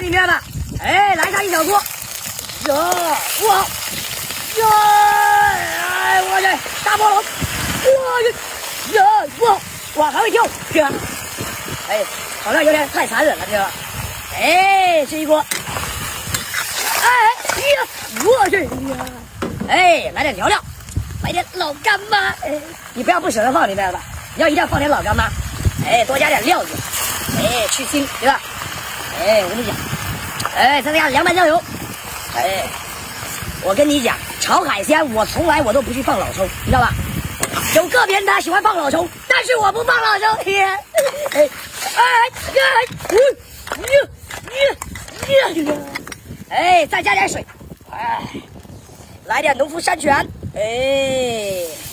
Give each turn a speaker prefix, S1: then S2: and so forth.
S1: 你明白吗？哎，来上一小锅，哟，哇，哟，哎，我去，大菠萝，我哟，哇，还会跳，哥，哎，好像有点太残忍了，哥，哎，这一锅，哎呀，我去呀，哎，来点调料，来点老干妈，哎，你不要不舍得放，你明白吧？你要一定要放点老干妈，哎，多加点料酒，哎，去腥，对吧？哎，我跟你讲，哎，再加凉拌酱油，哎，我跟你讲，炒海鲜我从来都不去放老抽，你知道吧？有个别人他喜欢放老抽，但是我不放老抽。哎，再加点水，哎，来点农夫山泉，哎。